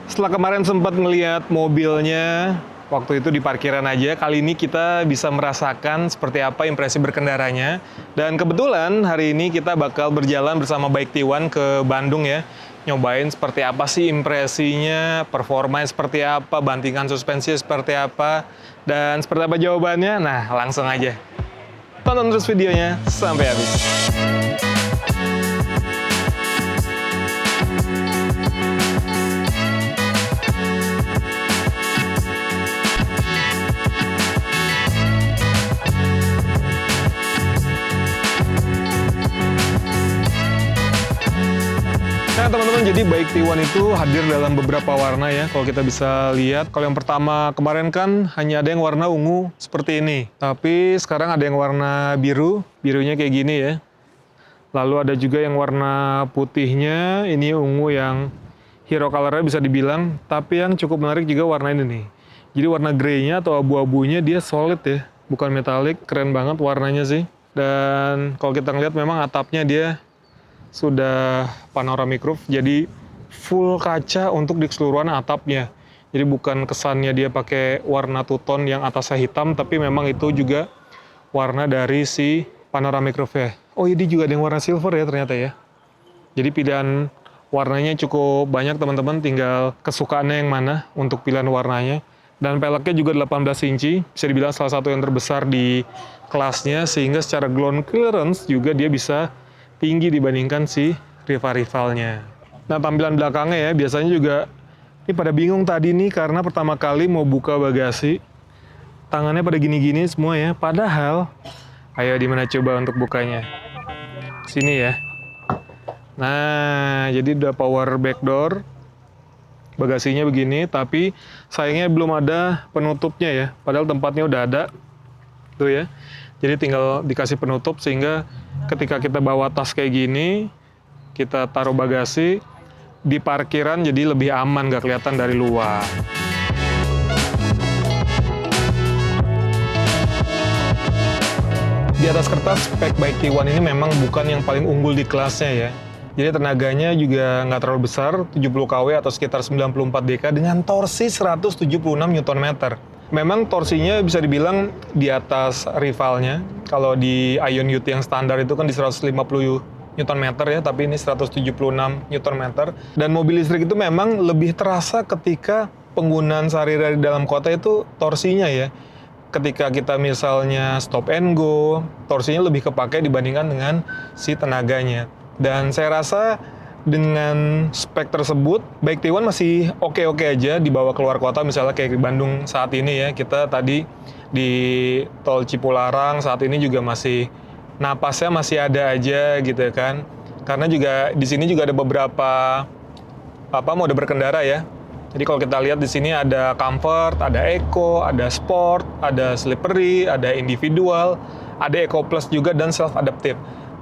Setelah kemarin sempat ngelihat mobilnya, waktu itu di parkiran aja, kali ini kita bisa merasakan seperti apa impresi berkendaranya. Dan kebetulan hari ini kita bakal berjalan bersama Bike T1 ke Bandung ya. Nyobain seperti apa sih impresinya, performanya seperti apa, bantingan suspensi seperti apa, dan seperti apa jawabannya. Nah, langsung aja. Tonton terus videonya sampai habis. Nah teman-teman, jadi Bike T1 itu hadir dalam beberapa warna ya. Kalau kita bisa lihat, kalau yang pertama kemarin kan hanya ada yang warna ungu seperti ini. Tapi sekarang ada yang warna biru, birunya kayak gini ya. Lalu ada juga yang warna putihnya, ini ungu yang hero color-nya bisa dibilang. Tapi yang cukup menarik juga warna ini nih. Jadi warna grey-nya atau abu-abunya dia solid ya, bukan metalik, keren banget warnanya sih. Dan kalau kita ngeliat memang atapnya dia sudah panoramic roof, jadi full kaca untuk di keseluruhan atapnya. Jadi bukan kesannya dia pakai warna two-tone yang atasnya hitam, tapi memang itu juga warna dari si panoramic roof ya. Oh ini juga ada yang warna silver ya ternyata ya. Jadi pilihan warnanya cukup banyak teman-teman, tinggal kesukaannya yang mana untuk pilihan warnanya. Dan peleknya juga 18 inci, bisa dibilang salah satu yang terbesar di kelasnya, sehingga secara ground clearance juga dia bisa tinggi dibandingkan si rival-rivalnya. Nah tampilan belakangnya ya, biasanya juga ini pada bingung tadi nih karena pertama kali mau buka bagasi, tangannya pada gini-gini semua ya. Padahal, ayo dimana coba untuk bukanya? Sini ya. Nah, jadi udah power back door, bagasinya begini, tapi sayangnya belum ada penutupnya ya. Padahal tempatnya udah ada, tuh ya. Jadi tinggal dikasih penutup sehingga ketika kita bawa tas kayak gini, kita taruh bagasi di parkiran jadi lebih aman, gak kelihatan dari luar. Di atas kertas, spek Bike T1 ini memang bukan yang paling unggul di kelasnya ya. Jadi tenaganya juga nggak terlalu besar, 70 kW atau sekitar 94 dk dengan torsi 176 Nm. Memang torsinya bisa dibilang di atas rivalnya. Kalau di Ion UT yang standar itu kan di 150 Nm ya, tapi ini 176 Nm. Dan mobil listrik itu memang lebih terasa ketika penggunaan sehari-hari dalam kota itu torsinya ya. Ketika kita misalnya stop and go, torsinya lebih kepake dibandingkan dengan si tenaganya. Dan saya rasa dengan spek tersebut, Bike T1 masih oke-oke aja dibawa keluar kota, misalnya kayak di Bandung saat ini ya. Kita tadi di tol Cipularang saat ini juga masih, napasnya masih ada aja gitu kan. Karena juga di sini juga ada beberapa mode berkendara ya. Jadi kalau kita lihat di sini ada comfort, ada eco, ada sport, ada slippery, ada individual, ada eco plus juga dan self adaptive.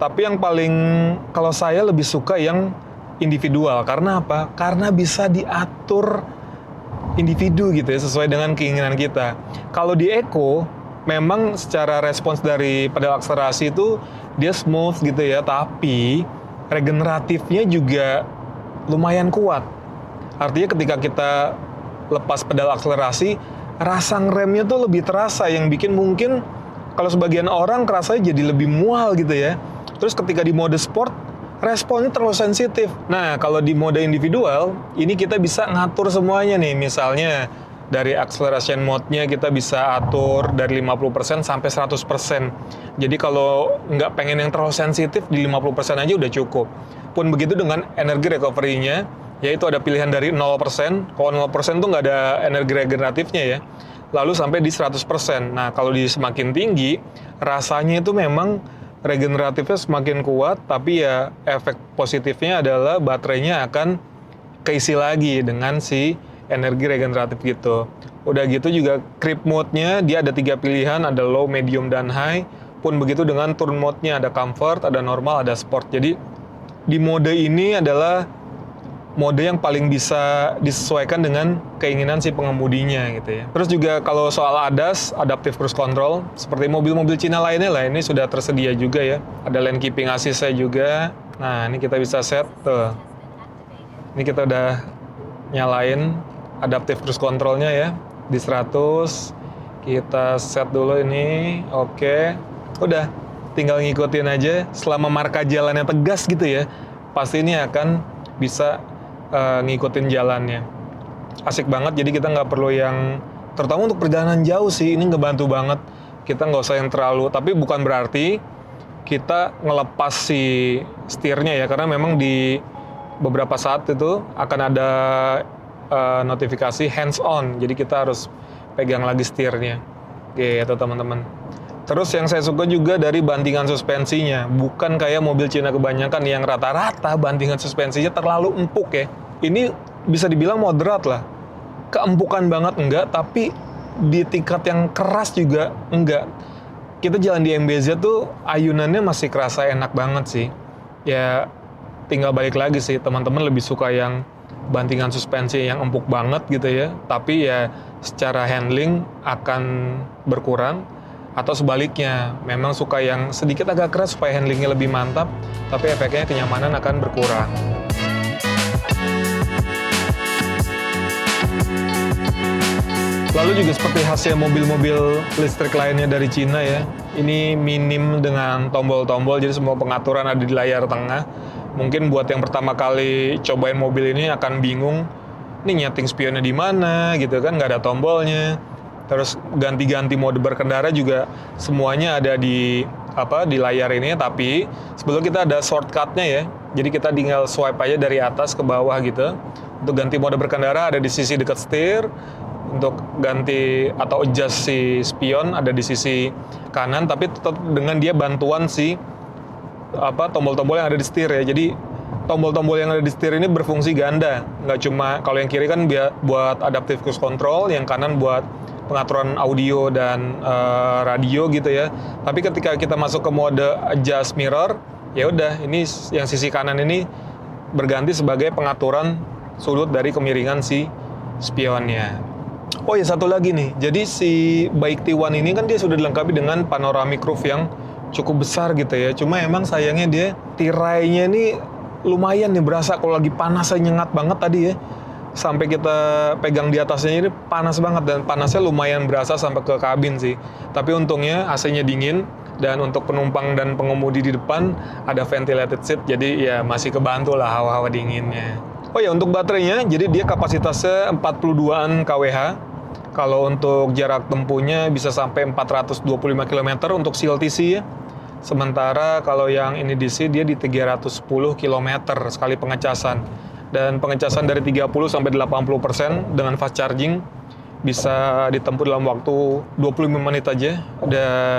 Tapi yang paling kalau saya lebih suka yang individual. Karena apa? Karena bisa diatur individu gitu ya, sesuai dengan keinginan kita. Kalau di eco, memang secara respons dari pedal akselerasi itu dia smooth gitu ya, tapi regeneratifnya juga lumayan kuat. Artinya ketika kita lepas pedal akselerasi, rasa ngeremnya tuh lebih terasa, yang bikin mungkin kalau sebagian orang kerasanya jadi lebih mual gitu ya. Terus ketika di mode sport, responnya terlalu sensitif. Nah, kalau di mode individual, ini kita bisa ngatur semuanya nih. Misalnya, dari acceleration mode-nya kita bisa atur dari 50% sampai 100%. Jadi kalau nggak pengen yang terlalu sensitif, di 50% aja udah cukup. Pun begitu dengan energi recovery-nya, yaitu ada pilihan dari 0%. Kalau 0% tuh nggak ada energi regeneratifnya ya. Lalu sampai di 100%. Nah, kalau di semakin tinggi, rasanya itu memang regeneratifnya semakin kuat, tapi ya efek positifnya adalah baterainya akan keisi lagi dengan si energi regeneratif gitu. Udah gitu juga creep mode-nya dia ada 3 pilihan, ada low, medium, dan high. Pun begitu dengan turn mode-nya, ada comfort, ada normal, ada sport. Jadi di mode ini adalah mode yang paling bisa disesuaikan dengan keinginan si pengemudinya gitu ya. Terus juga kalau soal ADAS, Adaptive Cruise Control, seperti mobil-mobil Cina lainnya lah, ini sudah tersedia juga ya. Ada lane keeping assist-nya juga. Nah, ini kita bisa set tuh. Ini kita udah nyalain adaptive cruise controlnya ya di 100. Kita set dulu ini, oke. Udah, tinggal ngikutin aja. Selama marka jalannya tegas gitu ya, pasti ini akan bisa ngikutin jalannya. Asik banget, jadi kita nggak perlu yang, terutama untuk perjalanan jauh sih, ini ngebantu banget. Kita nggak usah yang terlalu, tapi bukan berarti kita ngelepas si setirnya ya, karena memang di beberapa saat itu akan ada notifikasi hands on, jadi kita harus pegang lagi setirnya gitu teman-teman. Terus yang saya suka juga dari bantingan suspensinya, bukan kayak mobil Cina kebanyakan yang rata-rata bantingan suspensinya terlalu empuk ya. Ini bisa dibilang moderat lah, keempukan banget enggak, tapi di tingkat yang keras juga enggak. Kita jalan di MBZ tuh ayunannya masih kerasa enak banget sih. Ya tinggal balik lagi sih, teman-teman lebih suka yang bantingan suspensi yang empuk banget gitu ya, tapi ya secara handling akan berkurang, atau sebaliknya memang suka yang sedikit agak keras supaya handlingnya lebih mantap, tapi efeknya kenyamanan akan berkurang. Lalu juga seperti hasil mobil-mobil listrik lainnya dari Cina ya, ini minim dengan tombol-tombol, jadi semua pengaturan ada di layar tengah. Mungkin buat yang pertama kali cobain mobil ini akan bingung, ini nyeting spionnya di mana gitu kan, nggak ada tombolnya. Terus ganti-ganti mode berkendara juga semuanya ada di layar ini, tapi sebelum kita ada shortcutnya ya, jadi kita tinggal swipe aja dari atas ke bawah gitu. Untuk ganti mode berkendara ada di sisi dekat setir, untuk ganti atau adjust si spion ada di sisi kanan, tapi tetap dengan dia bantuan si tombol-tombol yang ada di setir ya. Jadi tombol-tombol yang ada di setir ini berfungsi ganda, nggak cuma kalau yang kiri kan buat adaptive cruise control, yang kanan buat pengaturan audio dan radio gitu ya. Tapi ketika kita masuk ke mode adjust mirror, ya udah ini yang sisi kanan ini berganti sebagai pengaturan sudut dari kemiringan si spionnya. Oh ya, satu lagi nih, jadi si Baik T1 ini kan dia sudah dilengkapi dengan panoramic roof yang cukup besar gitu ya. Cuma emang sayangnya dia tirainya ini lumayan nih, berasa kalau lagi panasnya nyengat banget tadi ya. Sampai kita pegang di atasnya ini panas banget, dan panasnya lumayan berasa sampai ke kabin sih. Tapi untungnya AC-nya dingin, dan untuk penumpang dan pengemudi di depan ada ventilated seat, jadi ya masih kebantu lah hawa-hawa dinginnya. Oh ya, untuk baterainya, jadi dia kapasitasnya 42-an kWh. Kalau untuk jarak tempuhnya bisa sampai 425 km untuk CLTC ya. Sementara kalau yang ini DC dia di 310 km sekali pengecasan. Dan pengecasan dari 30 sampai 80% dengan fast charging bisa ditempuh dalam waktu 25 menit aja.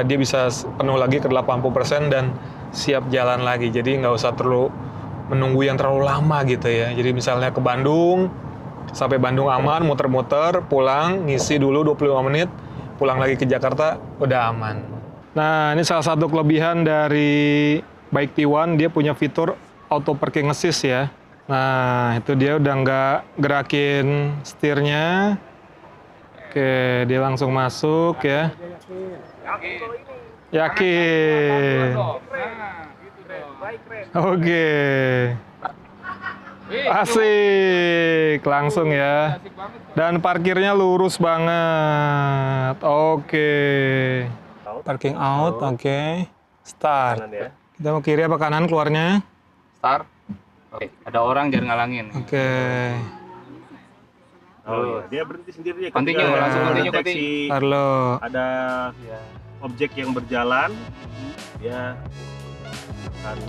Dia bisa penuh lagi ke 80% dan siap jalan lagi. Jadi nggak usah menunggu yang terlalu lama gitu ya. Jadi misalnya ke Bandung, sampai Bandung aman, muter-muter, pulang, ngisi dulu 25 menit, pulang lagi ke Jakarta, udah aman. Nah, ini salah satu kelebihan dari Baik T1, dia punya fitur auto parking assist ya. Nah, itu dia udah nggak gerakin setirnya. Oke, dia langsung masuk ya. Yakin. Oke. Asik, langsung ya. Dan parkirnya lurus banget. Oke. Parking out, oke. Start. Kita mau kiri apa kanan keluarnya? Start. Oke, ada orang jangan ngalangin. Oke. Oh, dia berhenti sendiri ya. Continue, langsung continue, deteksi Halo. ada objek yang berjalan, dia akan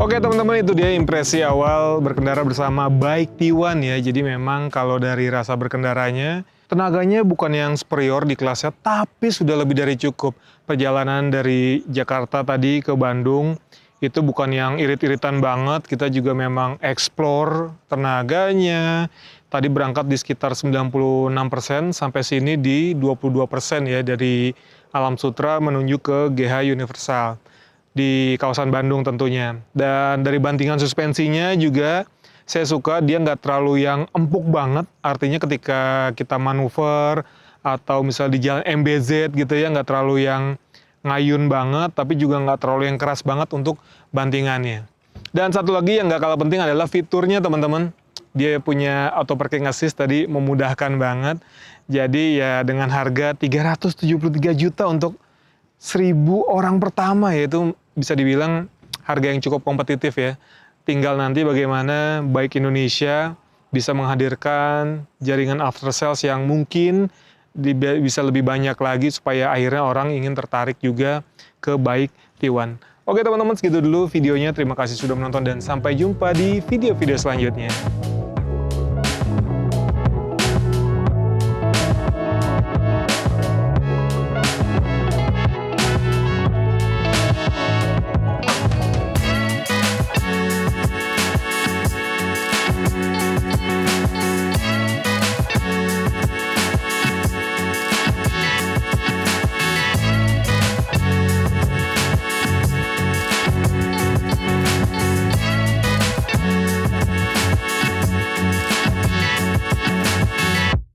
Oke teman-teman, itu dia impresi awal berkendara bersama Baik T1 ya. Jadi memang kalau dari rasa berkendaranya, tenaganya bukan yang superior di kelasnya, tapi sudah lebih dari cukup. Perjalanan dari Jakarta tadi ke Bandung, itu bukan yang irit-iritan banget. Kita juga memang explore tenaganya, tadi berangkat di sekitar 96%, sampai sini di 22% ya dari Alam Sutra menuju ke GH Universal di kawasan Bandung tentunya. Dan dari bantingan suspensinya juga saya suka dia nggak terlalu yang empuk banget, artinya ketika kita manuver atau misalnya di jalan MBZ gitu ya, nggak terlalu yang ngayun banget, tapi juga nggak terlalu yang keras banget untuk bantingannya. Dan satu lagi yang nggak kalah penting adalah fiturnya teman-teman. Dia punya auto parking assist tadi, memudahkan banget. Jadi ya dengan harga 373 juta untuk 1.000 orang pertama, yaitu bisa dibilang harga yang cukup kompetitif ya. Tinggal nanti bagaimana Bike Indonesia bisa menghadirkan jaringan after sales yang mungkin bisa lebih banyak lagi supaya akhirnya orang ingin tertarik juga ke Bike T1. Oke teman-teman, segitu dulu videonya. Terima kasih sudah menonton dan sampai jumpa di video-video selanjutnya.